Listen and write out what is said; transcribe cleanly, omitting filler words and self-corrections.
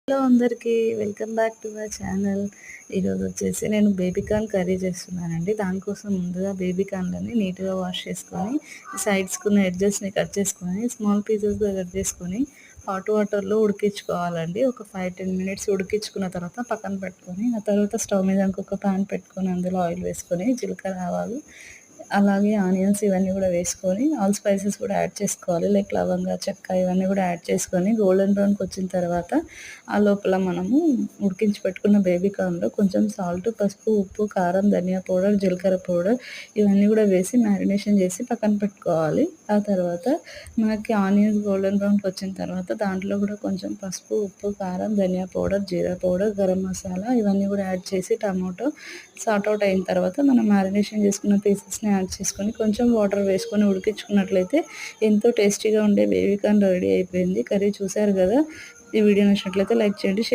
Hello అందరికీ welcome back to my channel. ఈరోజు వచ్చేసి నేను బేబీ కార్న్ కర్రీ చేస్తున్నానండి. దానికోసం ముందుగా బేబీ కార్న్లని నీట్గా వాష్ చేసుకొని సైడ్స్కున్న ఎడ్జెస్ని కట్ చేసుకొని స్మాల్ పీసెస్గా కట్ చేసుకొని హాట్ వాటర్లో ఉడికించుకోవాలండి. ఒక 5-10 మినిట్స్ ఉడికించుకున్న తర్వాత పక్కన పెట్టుకొని ఆ తర్వాత స్టవ్ మీద ఇంకొక ప్యాన్ పెట్టుకొని అందులో ఆయిల్ వేసుకొని జీలకర్ర ఆవాలు అలాగే ఆనియన్స్ ఇవన్నీ కూడా వేసుకొని ఆల్ స్పైసెస్ కూడా యాడ్ చేసుకోవాలి. లైక్ లవంగ చెక్క ఇవన్నీ కూడా యాడ్ చేసుకొని గోల్డెన్ బ్రౌన్కి వచ్చిన తర్వాత ఆ లోపల మనము ఉడికించి పెట్టుకున్న బేబీ కార్న్లో కొంచెం సాల్ట్, పసుపు, ఉప్పు, కారం, ధనియా పౌడర్, జీలకర్ర పౌడర్ ఇవన్నీ కూడా వేసి మ్యారినేషన్ చేసి పక్కన పెట్టుకోవాలి. ఆ తర్వాత మనకి ఆనియన్స్ గోల్డెన్ బ్రౌన్కి వచ్చిన తర్వాత దాంట్లో కూడా కొంచెం పసుపు, ఉప్పు, కారం, ధనియా పౌడర్, జీరా పౌడర్, గరం మసాలా ఇవన్నీ కూడా యాడ్ చేసి టమాటో సార్ట్ అవుట్ అయిన తర్వాత మనం మ్యారినేషన్ చేసుకున్న పీసెస్ని యాడ్ చేసుకొని కొంచెం వాటర్ వేసుకొని ఉడికించుకున్నట్లయితే ఎంతో టేస్టీగా ఉండే బేబీ కార్న్ రెడీ అయిపోయింది. కర్రీ చూశారు కదా. ఈ వీడియో నచ్చినట్లయితే లైక్ చేయండి.